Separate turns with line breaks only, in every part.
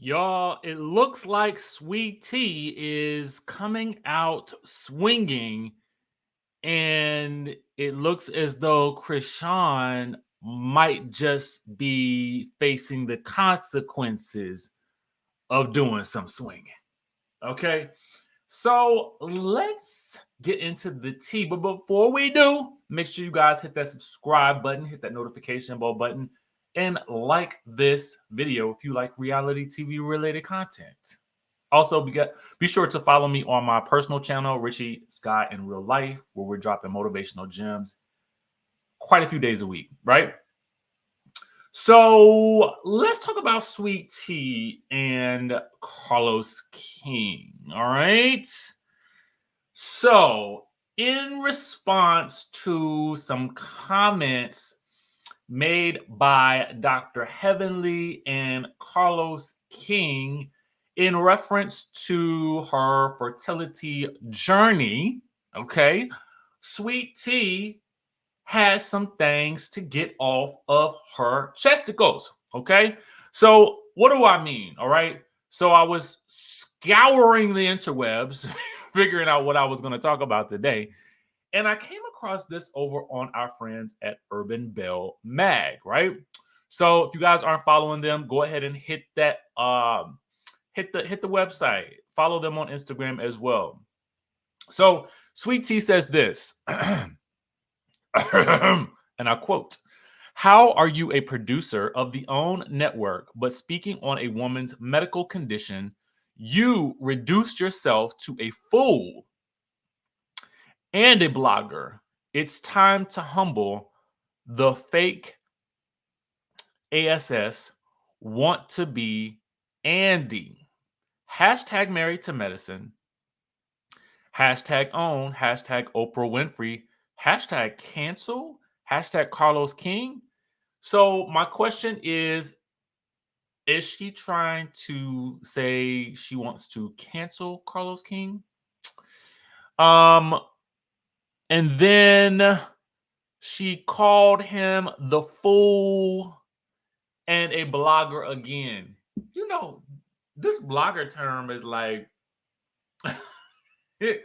Y'all, it looks like Sweet Tea is coming out swinging, and it looks as though Chrisean might just be facing the consequences of doing some swinging. Okay, so let's get into the tea. But before we do, make sure you guys hit that subscribe button, hit that notification bell button, and like this video if you like reality TV related content. Also, be sure to follow me on my personal channel, Richie Skye in Real Life, where we're dropping motivational gems quite a few days a week, right? So let's talk about Sweet Tea and Carlos King. All right. So, in response to some comments made by Dr. Heavenly and Carlos King in reference to her fertility journey, okay, Sweet Tea has some things to get off of her chesticles. Okay. So, what do I mean? All right. So, I was scouring the interwebs, figuring out what I was going to talk about today. And I came across this over on our friends at Urban Bell Mag, right? So, if you guys aren't following them, go ahead and hit that hit the website. Follow them on Instagram as well. So, Sweet Tea says this. And I quote, "How are you a producer of the OWN network, but speaking on a woman's medical condition, you reduced yourself to a fool and a blogger? It's time to humble the fake ASS want to be Andy. Hashtag married to medicine. Hashtag own. Hashtag Oprah Winfrey. Hashtag cancel. Hashtag Carlos King." So my question is she trying to say she wants to cancel Carlos King? Um, and then she called him the fool and a blogger again. You know, this blogger term is like it,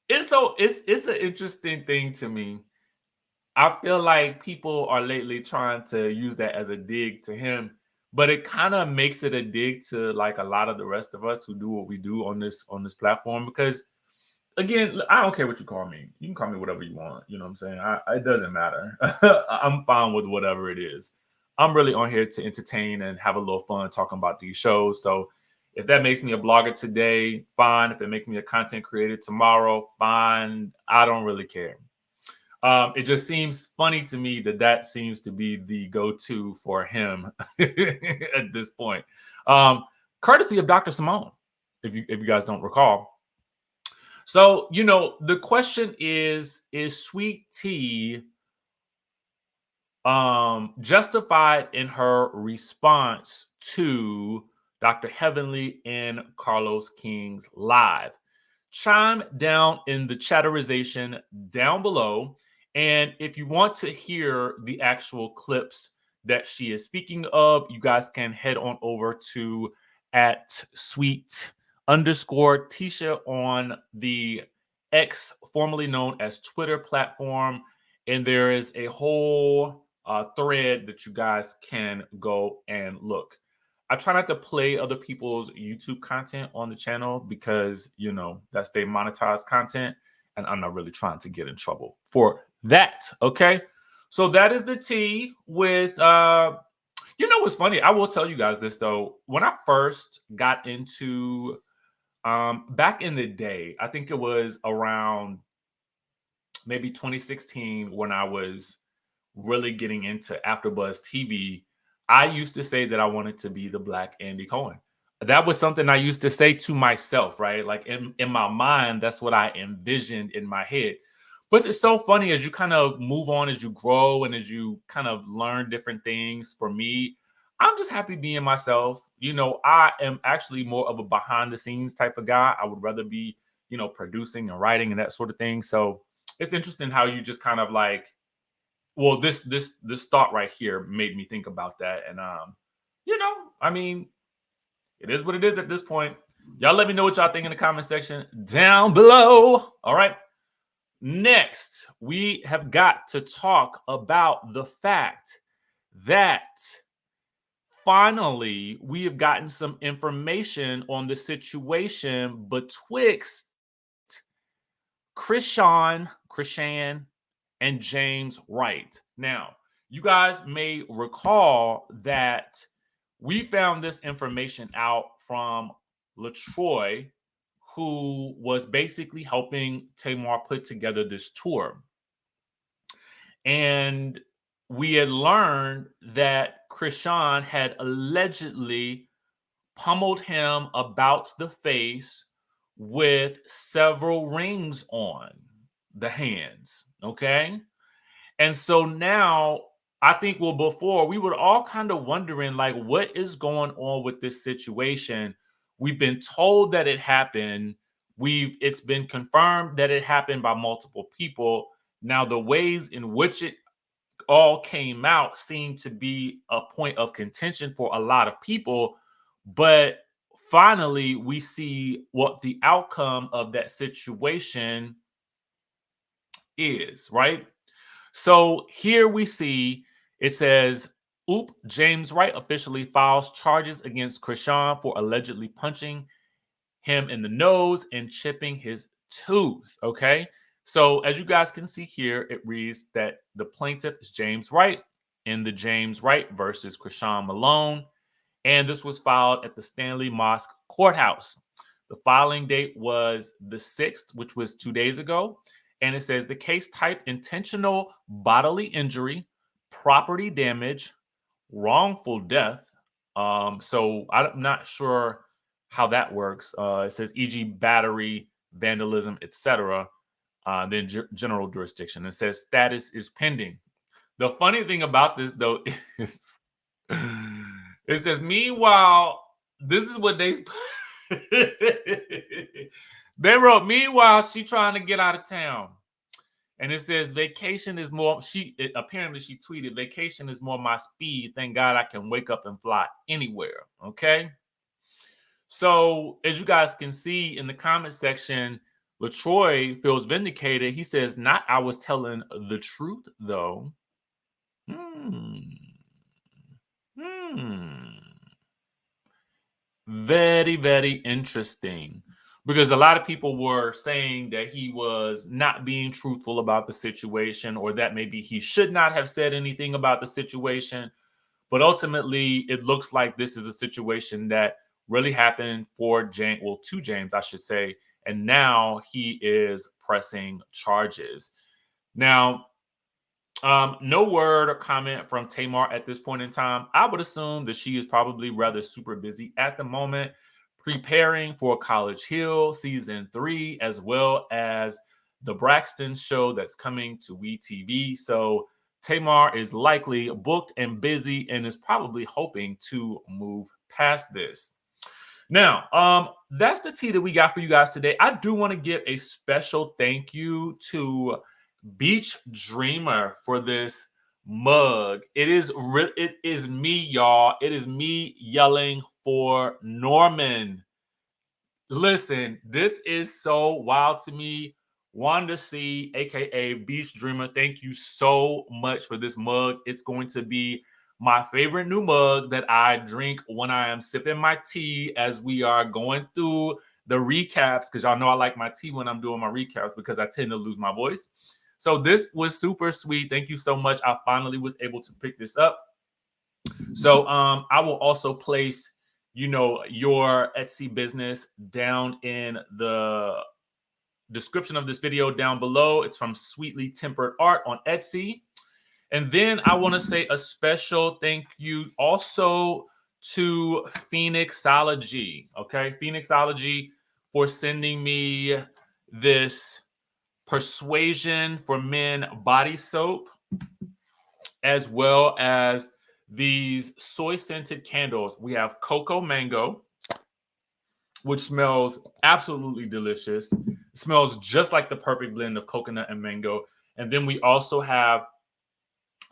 it's an interesting thing to me. I feel like people are lately trying to use that as a dig to him, but it kind of makes it a dig to like a lot of the rest of us who do what we do on this platform. Because again, I don't care what you call me. You can call me whatever you want. You know what I'm saying? It doesn't matter. I'm fine with whatever it is. I'm really on here to entertain and have a little fun talking about these shows. So if that makes me a blogger today, fine. If it makes me a content creator tomorrow, fine. I don't really care. It just seems funny to me that seems to be the go-to for him at this point. Courtesy of Dr. Simone, if you guys don't recall. So, the question is Sweet Tea justified in her response to Dr. Heavenly and Carlos King's live? Chime down in the chatterization down below. And if you want to hear the actual clips that she is speaking of, you guys can head on over to at sweet underscore Tisha on the X, formerly known as Twitter platform. And there is a whole thread that you guys can go and look. I try not to play other people's YouTube content on the channel because, that's their monetized content. And I'm not really trying to get in trouble for that. Okay. So that is the tea with, what's funny? I will tell you guys this though. When I first got into, back in the day, I think it was around maybe 2016 when I was really getting into AfterBuzz TV. I used to say that I wanted to be the Black Andy Cohen. That was something I used to say to myself, right? Like in my mind, that's what I envisioned in my head. But it's so funny as you kind of move on, as you grow, and as you kind of learn different things. For me, I'm just happy being myself. I am actually more of a behind the scenes type of guy. I would rather be, producing and writing and that sort of thing. So it's interesting how you just kind of like, well, this thought right here made me think about that. And I mean, It is what it is at this point. Y'all let me know what y'all think in the comment section down below. All right. Next, we have got to talk about the fact that finally we have gotten some information on the situation betwixt Chrisean, and James Wright. Now, you guys may recall that we found this information out from LaTroy, who was basically helping Tamar put together this tour. And we had learned that Chrisean had allegedly pummeled him about the face with several rings on the hands. Okay. And so now I think, well, before we were all kind of wondering, like, what is going on with this situation? We've been told that it happened. It's been confirmed that it happened by multiple people. Now, the ways in which it all came out seemed to be a point of contention for a lot of people. But finally, we see what the outcome of that situation is, right? So here we see it says, James Wright officially files charges against Chrisean for allegedly punching him in the nose and chipping his tooth. Okay. So as you guys can see here, it reads that the plaintiff is James Wright in the James Wright versus Chrisean Malone. And this was filed at the Stanley Mosque Courthouse. The filing date was the 6th, which was 2 days ago. And it says the case type intentional bodily injury, property damage, wrongful death. So I'm not sure how that works. It says e.g. battery, vandalism, etc. Then general jurisdiction. It says status is pending. The funny thing about this, though, is it says, meanwhile, this is what they they wrote, meanwhile, she trying to get out of town. And it says vacation is more, apparently she tweeted, vacation is more my speed. Thank God I can wake up and fly anywhere. Okay. So as you guys can see in the comment section, LaTroy feels vindicated. He says, not I was telling the truth, though. Very, very interesting. Because a lot of people were saying that he was not being truthful about the situation, or that maybe he should not have said anything about the situation. But ultimately, it looks like this is a situation that really happened for James, well, to James, I should say. And now he is pressing charges. Now, no word or comment from Tamar at this point in time. I would assume that she is probably rather super busy at the moment, preparing for College Hill season 3, as well as the Braxton show that's coming to WeTV. So Tamar is likely booked and busy and is probably hoping to move past this. Now, that's the tea that we got for you guys today. I do want to give a special thank you to Beach Dreamer for this mug. It is me, y'all. It is me yelling for Norman. Listen, this is so wild to me. Wanda C, aka Beach Dreamer, thank you so much for this mug. It's going to be my favorite new mug that I drink when I am sipping my tea as we are going through the recaps, because y'all know I like my tea when I'm doing my recaps because I tend to lose my voice. So this was super sweet. Thank you so much. I finally was able to pick this up. So I will also place, your Etsy business down in the description of this video down below. It's from Sweetly Tempered Art on Etsy. And then I want to say a special thank you also to Phoenixology. Okay, Phoenixology for sending me this Persuasion for Men body soap, as well as these soy scented candles. We have Cocoa Mango, which smells absolutely delicious. It smells just like the perfect blend of coconut and mango. And then we also have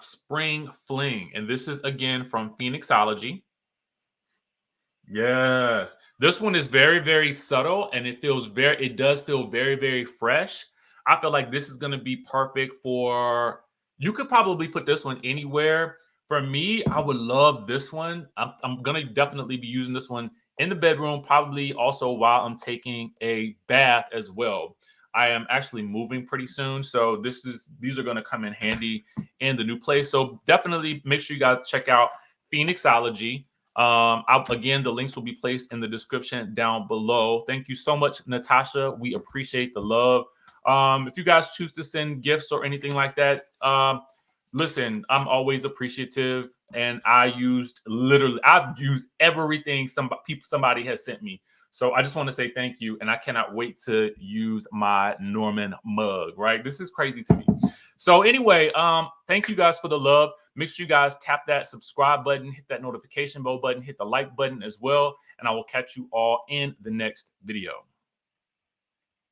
Spring Fling. And this is again from Phoenixology. Yes. This one is very, very subtle, and it does feel very, very fresh. I feel like this is going to be perfect for, you could probably put this one anywhere. For me, I would love this one. I'm going to definitely be using this one in the bedroom, probably also while I'm taking a bath as well. I am actually moving pretty soon, so these are going to come in handy in the new place. So definitely make sure you guys check out Phoenixology. Again, the links will be placed in the description down below. Thank you so much, Natasha. We appreciate the love. If you guys choose to send gifts or anything like that, listen, I'm always appreciative, and I've used everything somebody has sent me. So I just want to say thank you, and I cannot wait to use my Norman mug. Right, this is crazy to me. So anyway, thank you guys for the love. Make sure you guys tap that subscribe button, hit that notification bell button, hit the like button as well, and I will catch you all in the next video.